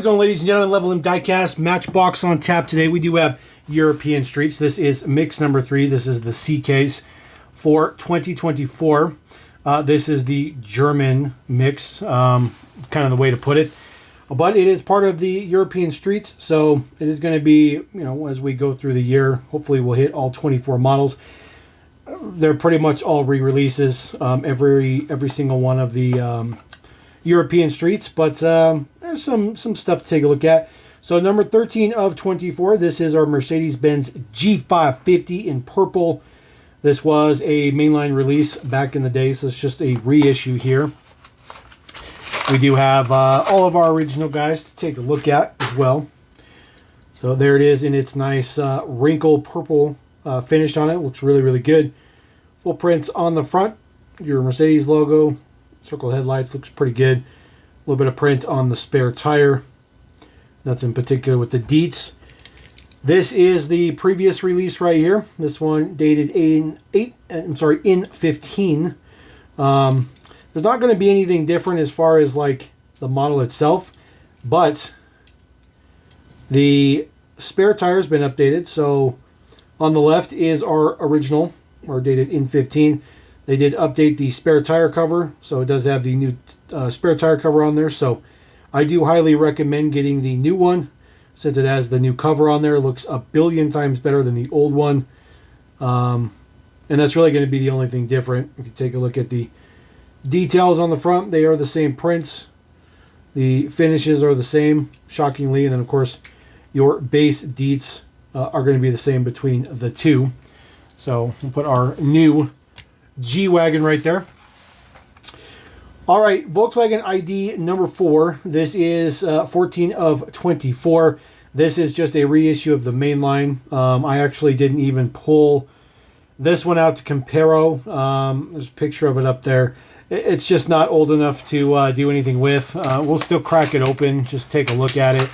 going, ladies and gentlemen? Level M Diecast, Matchbox on tap today. We do have European Streets. This is mix number 3. This is the C case for 2024. This is the German mix, kind of the way to put it. But it is part of the European Streets, so it is going to be, you know, as we go through the year, hopefully we'll hit all 24 models. They're pretty much all re-releases, every single one of the European Streets, but there's some stuff to take a look at. So number 13 of 24, this is our Mercedes-Benz G550 in purple. This was a mainline release back in the day, so it's just a reissue here. We do have all of our original guys to take a look at as well. So there it is in its nice wrinkle purple finish on it. Looks really, really good. Full prints on the front. Your Mercedes logo. Circle headlights. Looks pretty good. A little bit of print on the spare tire. Nothing particular with the deets. This is the previous release right here. This one dated in 15. There's not going to be anything different as far as like the model itself, but the spare tire has been updated. So on the left is our original, or dated in 15. They did update the spare tire cover, so it does have the new spare tire cover on there. So I do highly recommend getting the new one, since it has the new cover on there. It looks a billion times better than the old one. And that's really going to be the only thing different. If you take a look at the details on the front, they are the same prints. The finishes are the same, shockingly. And then, of course, your base deets are going to be the same between the two. So we'll put our new G-Wagon right there. All right, Volkswagen ID number 4. This is 14 of 24. This is just a reissue of the mainline. I actually didn't even pull this one out to comparo. There's a picture of it up there. It's just not old enough to do anything with. We'll still crack it open, just take a look at it.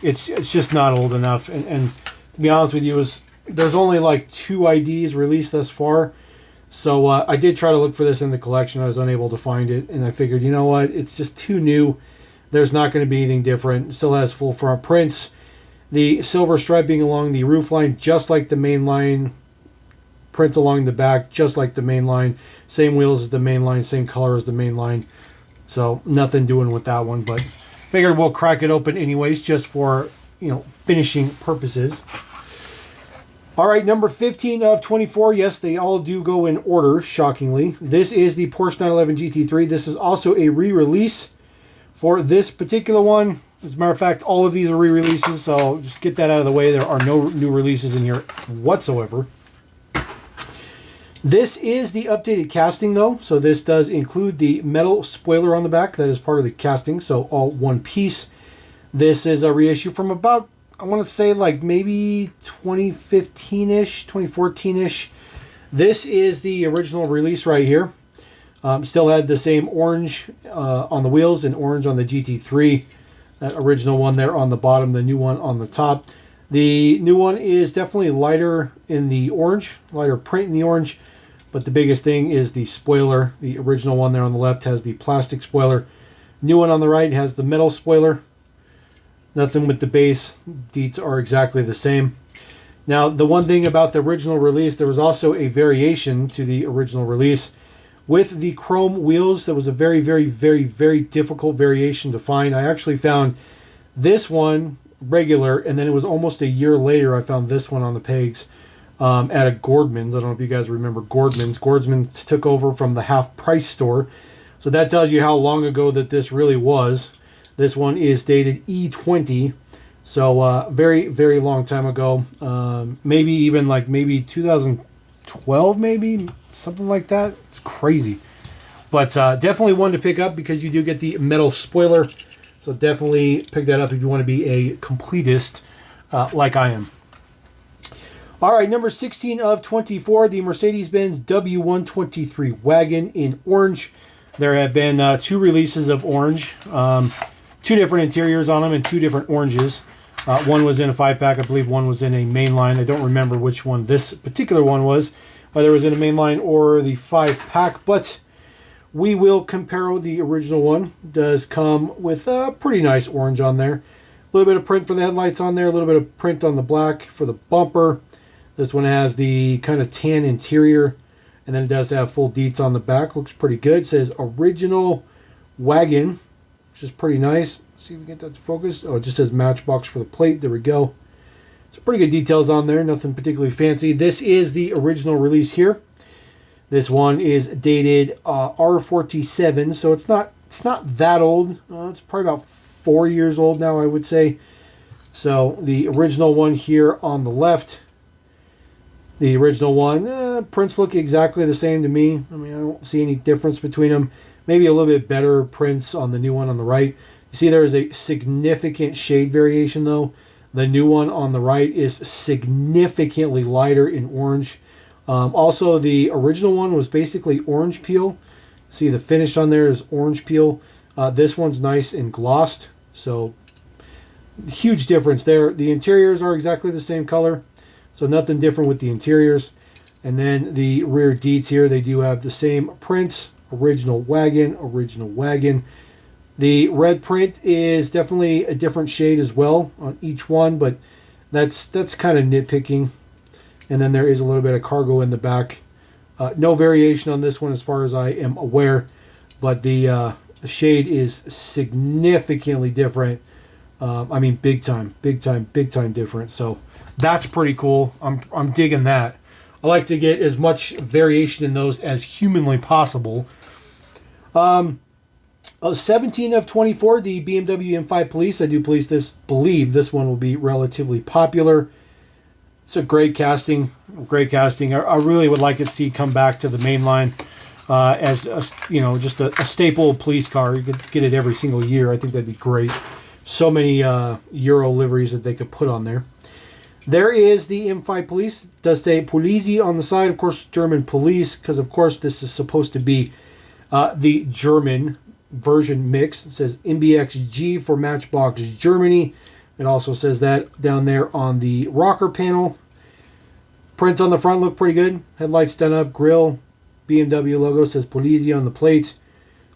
It's just not old enough. And to be honest with you, there's only like 2 IDs released thus far. So I did try to look for this in the collection. I was unable to find it. And I figured, you know what? It's just too new. There's not going to be anything different. It still has full front prints. The silver striping along the roofline, just like the main line. Prints along the back, just like the main line. Same wheels as the main line, same color as the main line. So nothing doing with that one, but figured we'll crack it open anyways, just for, you know, finishing purposes. All right, number 15 of 24. Yes, they all do go in order, shockingly. This is the Porsche 911 GT3. This is also a re-release for this particular one. As a matter of fact, all of these are re-releases, so just get that out of the way. There are no new releases in here whatsoever. This is the updated casting, though, so this does include the metal spoiler on the back. That is part of the casting, so all one piece. This is a reissue from about, I want to say, like maybe 2015-ish, 2014-ish. This is the original release right here. Still had the same orange on the wheels and orange on the GT3. That original one there on the bottom, the new one on the top. The new one is definitely lighter in the orange, lighter print in the orange. But the biggest thing is the spoiler. The original one there on the left has the plastic spoiler. New one on the right has the metal spoiler. Nothing with the base. Deets are exactly the same. Now, the one thing about the original release, there was also a variation to the original release. With the chrome wheels, that was a very, very, very, very difficult variation to find. I actually found this one regular, and then it was almost a year later I found this one on the pegs. At a Gordman's. I don't know if you guys remember Gordman's. Gordman's took over from the half price store. So that tells you how long ago that this really was. This one is dated E20. So very, very long time ago. Maybe even like maybe 2012 maybe. Something like that. It's crazy. But definitely one to pick up because you do get the metal spoiler. So definitely pick that up if you want to be a completist like I am. All right, number 16 of 24, the Mercedes-Benz W123 Wagon in orange. There have been 2 releases of orange, 2 different interiors on them and 2 different oranges. One was in a 5-pack, I believe one was in a mainline. I don't remember which one this particular one was, whether it was in a mainline or the 5-pack, but We will compare the original one. It does come with a pretty nice orange on there. A little bit of print for the headlights on there. A little bit of print on the black for the bumper. This one has the kind of tan interior. And then it does have full deets on the back. Looks pretty good. It says original Wagon, which is pretty nice. Let's see if we get that to focus. Oh, it just says Matchbox for the plate. There we go. So pretty good details on there. Nothing particularly fancy. This is the original release here. This one is dated R47, so it's not that old. It's probably about 4 years old now, I would say. So the original one here on the left. The original one, prints look exactly the same to me. I mean, I don't see any difference between them. Maybe a little bit better prints on the new one on the right. You see there is a significant shade variation though. The new one on the right is significantly lighter in orange. Also, the original one was basically orange peel. See the finish on there is orange peel. This one's nice and glossed. So, huge difference there. The interiors are exactly the same color. So nothing different with the interiors. And then the rear deets here, they do have the same prints. Original Wagon, original Wagon. The red print is definitely a different shade as well on each one, but that's kind of nitpicking. And then there is a little bit of cargo in the back. No variation on this one as far as I am aware, but the shade is significantly different. I mean, big time different. So that's pretty cool. I'm digging that. I like to get as much variation in those as humanly possible. 17 of 24, the BMW M5 Police. I do believe this one will be relatively popular. It's a great casting. I really would like to see come back to the main line as just a staple police car. You could get it every single year. I think that'd be great. So many Euro liveries that they could put on there. There is the M5 Police. It does say Polizei on the side. Of course, German police, because of course this is supposed to be the German version mix. It says MBXG for Matchbox Germany. It also says that down there on the rocker panel. Prints on the front look pretty good. Headlights done up. Grille. BMW logo says Polizei on the plate.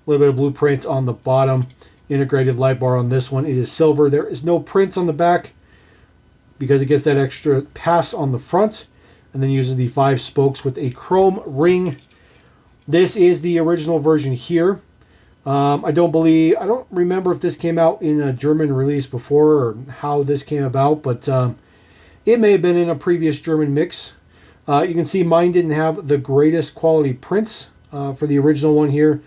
A little bit of blue print on the bottom. Integrated light bar on this one. It is silver. There is no prints on the back because it gets that extra pass on the front. And then uses the 5 spokes with a chrome ring. This is the original version here. I don't remember if this came out in a German release before or how this came about, but it may have been in a previous German mix. You can see mine didn't have the greatest quality prints for the original one here. You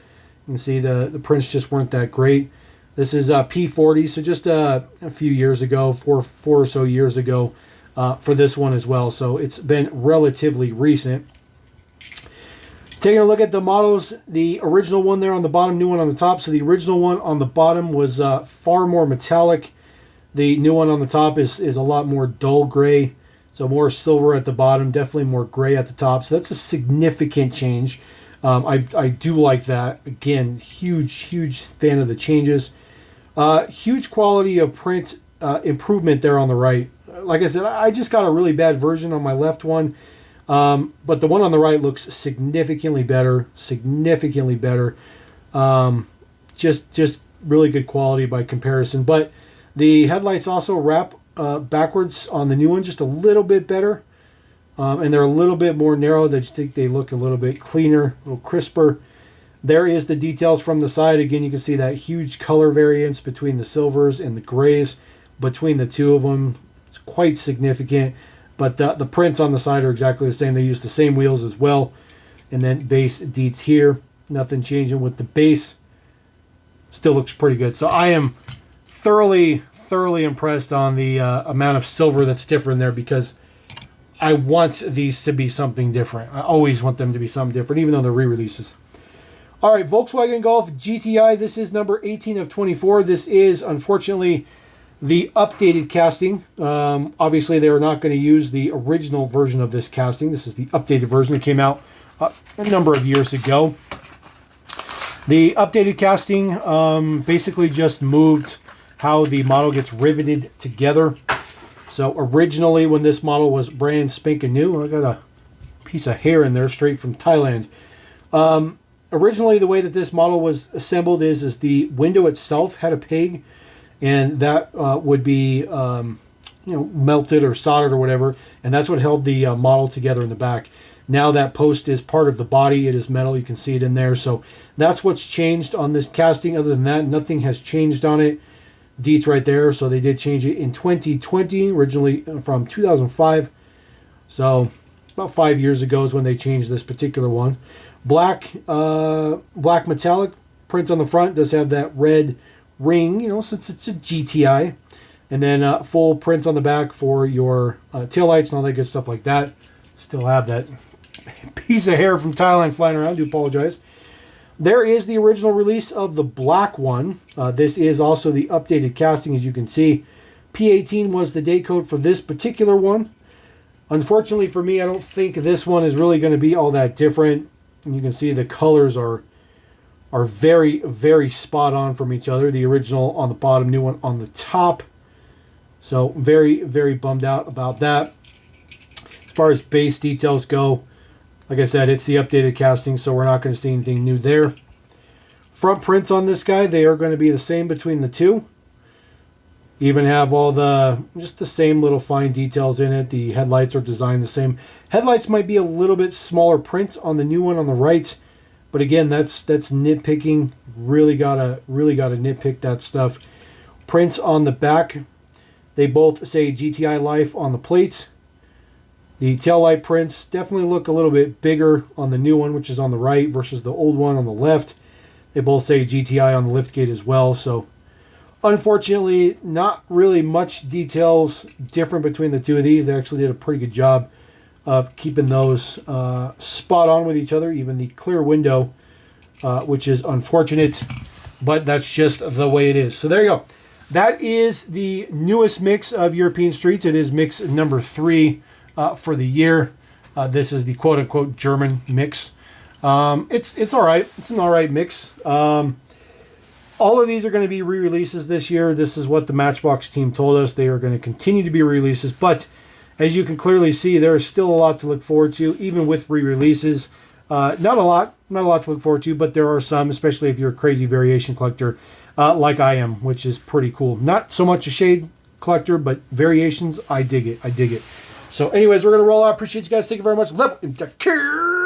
can see the prints just weren't that great. This is P40, so just a few years ago, four or so years ago for this one as well. So it's been relatively recent. Taking a look at the models, the original one there on the bottom, new one on the top. So the original one on the bottom was far more metallic. The new one on the top is a lot more dull gray. So more silver at the bottom, definitely more gray at the top. So that's a significant change. I do like that. Again, huge fan of the changes. Huge quality of print improvement there on the right. Like I said, I just got a really bad version on my left one. But the one on the right looks significantly better. Just really good quality by comparison. But the headlights also wrap backwards on the new one just a little bit better. And they're a little bit more narrow. I just think they look a little bit cleaner, a little crisper. There is the details from the side. Again, you can see that huge color variance between the silvers and the grays. Between the two of them, it's quite significant. But the prints on the side are exactly the same. They use the same wheels as well. And then base deets here. Nothing changing with the base. Still looks pretty good. So I am thoroughly impressed on the amount of silver that's different there because I want these to be something different. I always want them to be something different, even though they're re-releases. All right, Volkswagen Golf GTI. This is number 18 of 24. This is, unfortunately, the updated casting. Obviously, they were not going to use the original version of this casting. This is the updated version that came out a number of years ago. The updated casting basically just moved how the model gets riveted together. So originally, when this model was brand spanking new, I got a piece of hair in there straight from Thailand. originally, the way that this model was assembled is the window itself had a pig, and that would be melted or soldered or whatever, and that's what held the model together in the back. Now that post is part of the body. It is metal. You can see it in there. So that's what's changed on this casting. Other than that, nothing has changed on it. Deets right there. So they did change it in 2020, originally from 2005. So about 5 years ago is when they changed this particular one. Black metallic print on the front. Does have that red ring, since it's a GTI. And then full print on the back for your taillights and all that good stuff like that. Still have that piece of hair from Thailand flying around. Do apologize. There is the original release of the black one. This is also the updated casting, as you can see. P18 was the date code for this particular one. Unfortunately for me, I don't think this one is really going to be all that different. And you can see the colors are very, very spot on from each other. The original on the bottom, new one on the top. So very, very bummed out about that. As far as base details go, like I said, it's the updated casting, so we're not going to see anything new there. Front prints on this guy, they are going to be the same between the two. Even have all just the same little fine details in it. The headlights are designed the same. Headlights might be a little bit smaller print on the new one on the right, but again, that's nitpicking. Really gotta nitpick that stuff. Prints on the back, they both say GTI Life on the plates. The taillight prints definitely look a little bit bigger on the new one, which is on the right, versus the old one on the left. They both say GTI on the liftgate as well. So, unfortunately, not really much details different between the two of these. They actually did a pretty good job of keeping those spot on with each other. Even the clear window, which is unfortunate, but that's just the way it is. So there you go. That is the newest mix of European Streets. It is mix number 3. For the year. This is the quote-unquote German mix. It's all right. It's an all right mix. All of these are going to be re-releases this year. This is what the Matchbox team told us. They are going to continue to be re-releases, but as you can clearly see, there is still a lot to look forward to, even with re-releases. Not a lot to look forward to, but there are some, especially if you're a crazy variation collector like I am, which is pretty cool. Not so much a shade collector, but variations, I dig it. So anyways, we're going to roll out. Appreciate you guys. Thank you very much. Love you. Take care.